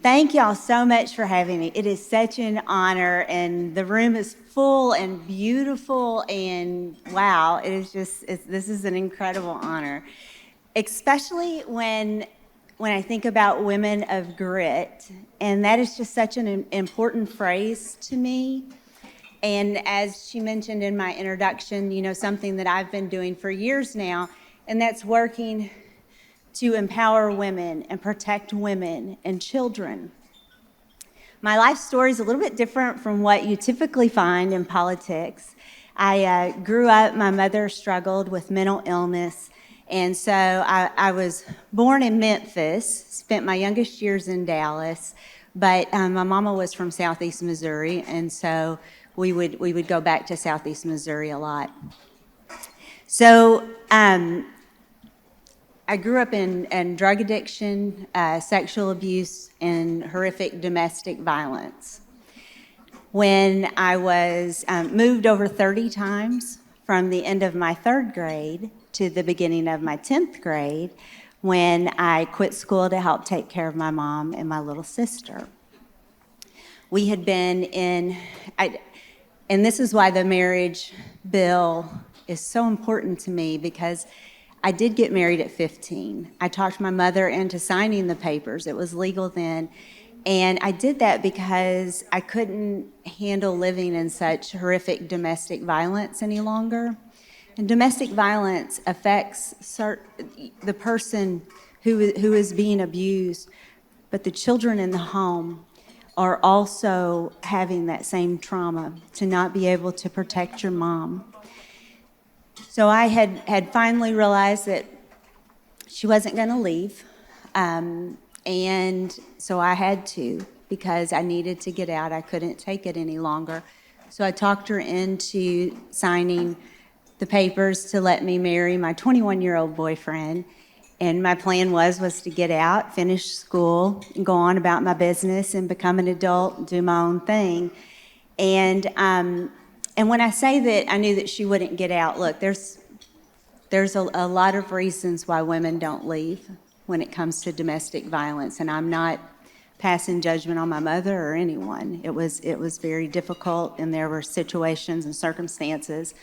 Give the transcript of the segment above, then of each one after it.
Thank y'all so much for having me. It is such an honor, and the room is full and beautiful, and wow, this is an incredible honor, especially when I think about women of grit, and that is just such an important phrase to me. And as she mentioned in my introduction, something that I've been doing for years now, and that's working to empower women and protect women and children. My life story is a little bit different from what you typically find in politics. I grew up, my mother struggled with mental illness, and so I was born in Memphis, spent my youngest years in Dallas, but my mama was from Southeast Missouri, and so we would go back to Southeast Missouri a lot. So I grew up in drug addiction, sexual abuse, and horrific domestic violence. When I was moved over 30 times from the end of my 3rd grade to the beginning of my 10th grade, when I quit school to help take care of my mom and my little sister. We had been and this is why the marriage bill is so important to me, because I did get married at 15. I talked my mother into signing the papers. It was legal then. And I did that because I couldn't handle living in such horrific domestic violence any longer. And domestic violence affects the person who is being abused, but the children in the home are also having that same trauma, to not be able to protect your mom. So I had finally realized that she wasn't going to leave, and so I had to, because I needed to get out. I couldn't take it any longer. So I talked her into signing the papers to let me marry my 21-year-old boyfriend. And my plan was to get out, finish school, and go on about my business and become an adult and do my own thing. And when I say that I knew that she wouldn't get out, look, there's a lot of reasons why women don't leave when it comes to domestic violence, and I'm not passing judgment on my mother or anyone. It was very difficult, and there were situations and circumstances.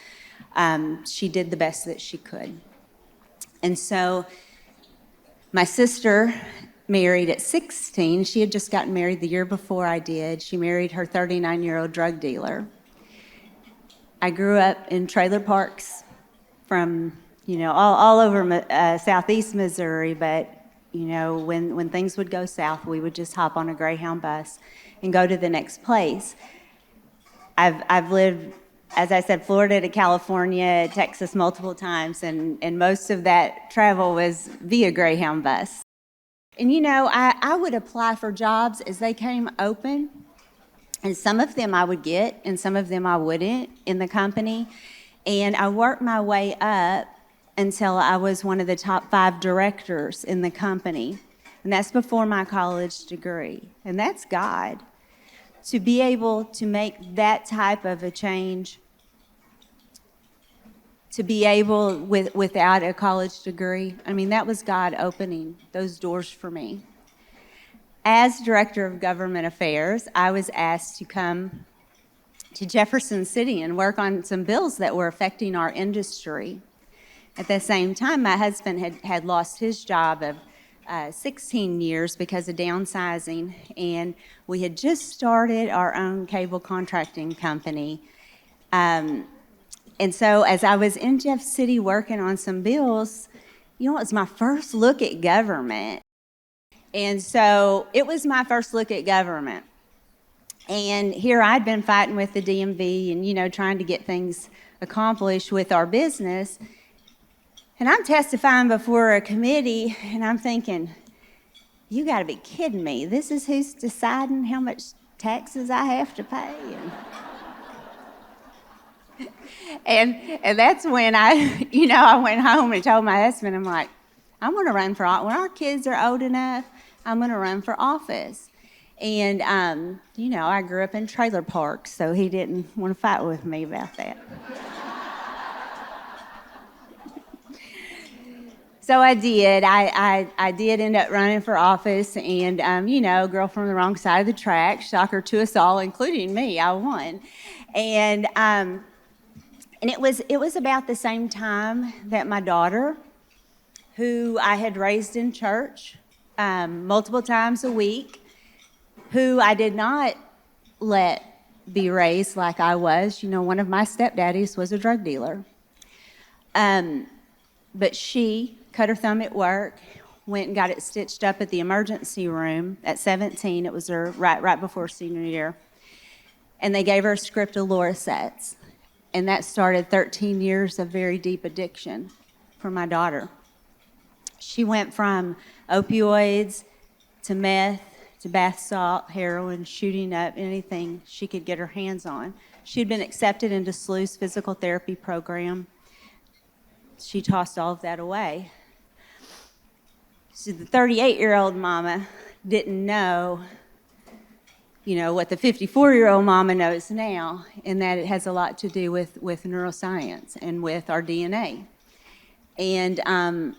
She did the best that she could. And so my sister married at 16. She had just gotten married the year before I did. She married her 39-year-old drug dealer. I grew up in trailer parks from, all over Southeast Missouri, but, when things would go south, we would just hop on a Greyhound bus and go to the next place. I've lived, as I said, Florida to California, Texas multiple times, and most of that travel was via Greyhound bus. And I would apply for jobs as they came open, and some of them I would get, and some of them I wouldn't in the company. And I worked my way up until I was one of the top 5 directors in the company. And that's before my college degree. And that's God. To be able to make that type of a change, to be able, without a college degree, that was God opening those doors for me. As Director of Government Affairs, I was asked to come to Jefferson City and work on some bills that were affecting our industry. At the same time, my husband had lost his job of 16 years because of downsizing, and we had just started our own cable contracting company. And so as I was in Jeff City working on some bills, it was my first look at government. And so it was my first look at government. And here I'd been fighting with the DMV and, trying to get things accomplished with our business. And I'm testifying before a committee, and I'm thinking, you got to be kidding me. This is who's deciding how much taxes I have to pay. And that's when I went home and told my husband, I'm like, I'm going to run for office. When our kids are old enough, I'm going to run for office. And, I grew up in trailer parks, so he didn't want to fight with me about that. So I did. I did end up running for office, and girl from the wrong side of the track, shocker to us all, including me. I won, and it was about the same time that my daughter, who I had raised in church multiple times a week, who I did not let be raised like I was. One of my stepdaddies was a drug dealer. But she cut her thumb at work, went and got it stitched up at the emergency room at 17. It was her right before senior year. And they gave her a script of Loracets. And that started 13 years of very deep addiction for my daughter. She went from opioids to meth to bath salt, heroin, shooting up, anything she could get her hands on. She had been accepted into SLU's physical therapy program. She tossed all of that away. So the 38-year-old mama didn't know, what the 54-year-old mama knows now, and that it has a lot to do with neuroscience and with our DNA. And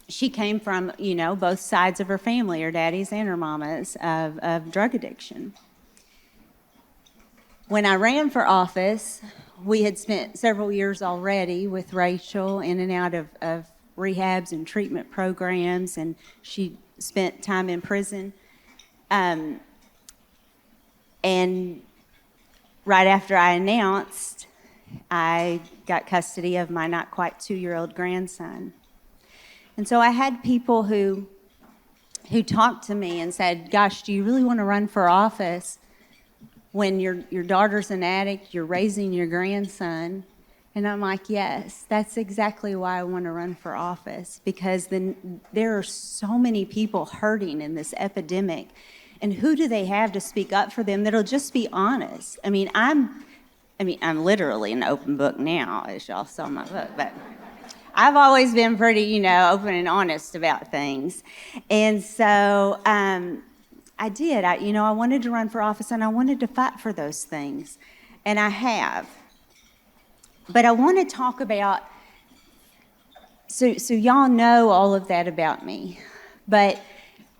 she came from, both sides of her family, her daddies and her mamas, of drug addiction. When I ran for office, we had spent several years already with Rachel in and out of rehabs and treatment programs, and she spent time in prison. And right after I announced, I got custody of my not quite 2-year-old grandson. And so I had people who talked to me and said, gosh, do you really want to run for office when your daughter's an addict, you're raising your grandson? And I'm like, yes, that's exactly why I want to run for office, because then there are so many people hurting in this epidemic. And who do they have to speak up for them that'll just be honest? I'm literally an open book now, as y'all saw my book, but I've always been pretty, open and honest about things. And so I did. I wanted to run for office, and I wanted to fight for those things. And I have. But I want to talk about, so y'all know all of that about me. But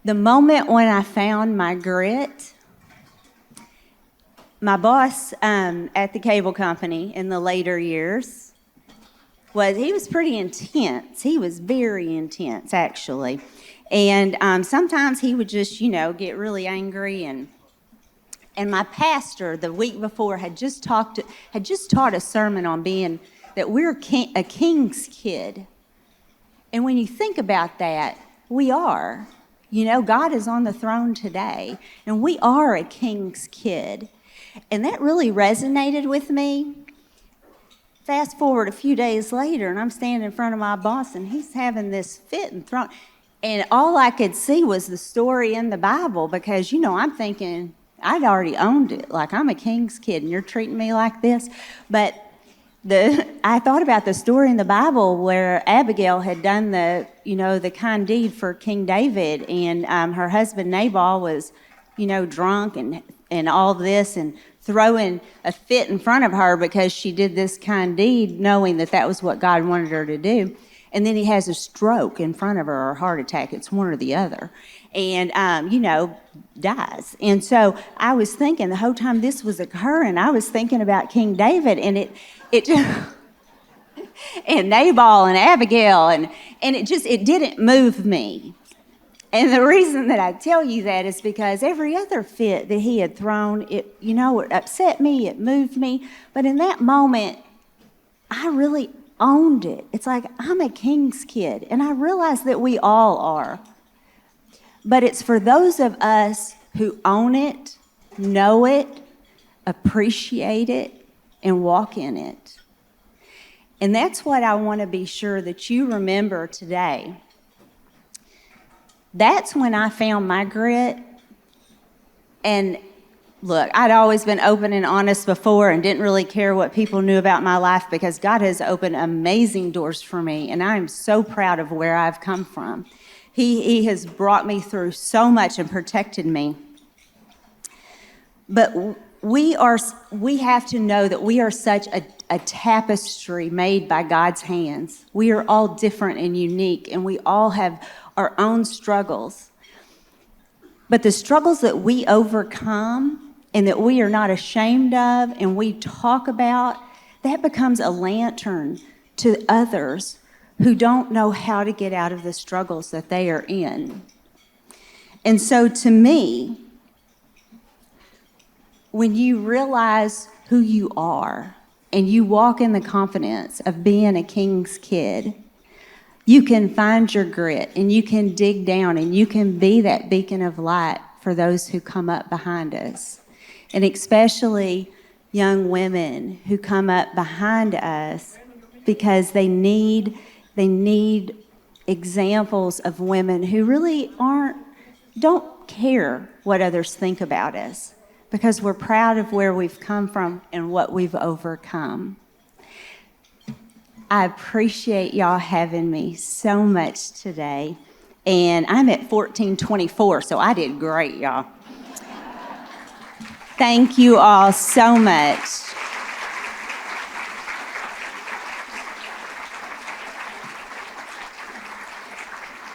the moment when I found my grit, my boss at the cable company in the later years, he was pretty intense. He was very intense, actually. And sometimes he would just, get really angry. And my pastor the week before had just taught a sermon on being that we're a king's kid. And when you think about that, we are. God is on the throne today, and we are a king's kid. And that really resonated with me. Fast forward a few days later, and I'm standing in front of my boss, and he's having this fit and thrown. And all I could see was the story in the Bible, because, I'm thinking, I'd already owned it. Like, I'm a king's kid, and you're treating me like this. But I thought about the story in the Bible where Abigail had done the kind deed for King David, and her husband Nabal was, drunk and all this, and throwing a fit in front of her because she did this kind deed, knowing that was what God wanted her to do. And then he has a stroke in front of her, or a heart attack. It's one or the other. And, dies. And so I was thinking the whole time this was occurring, I was thinking about King David, and it and Nabal and Abigail, and it didn't move me. And the reason that I tell you that is because every other fit that he had thrown, it upset me, it moved me. But in that moment, I really owned it. It's like, I'm a king's kid, and I realize that we all are. But it's for those of us who own it, know it, appreciate it, and walk in it. And that's what I want to be sure that you remember today. That's when I found my grit. And look, I'd always been open and honest before and didn't really care what people knew about my life, because God has opened amazing doors for me, and I am so proud of where I've come from. He has brought me through so much and protected me. But we have to know that we are such a tapestry made by God's hands. We are all different and unique, and we all have our own struggles. But the struggles that we overcome and that we are not ashamed of and we talk about, that becomes a lantern to others who don't know how to get out of the struggles that they are in. And so to me, when you realize who you are and you walk in the confidence of being a king's kid, you can find your grit and you can dig down and you can be that beacon of light for those who come up behind us. And especially young women who come up behind us because they need examples of women who really don't care what others think about us, because we're proud of where we've come from and what we've overcome. I appreciate y'all having me so much today. And I'm at 1424, so I did great, y'all. Thank you all so much.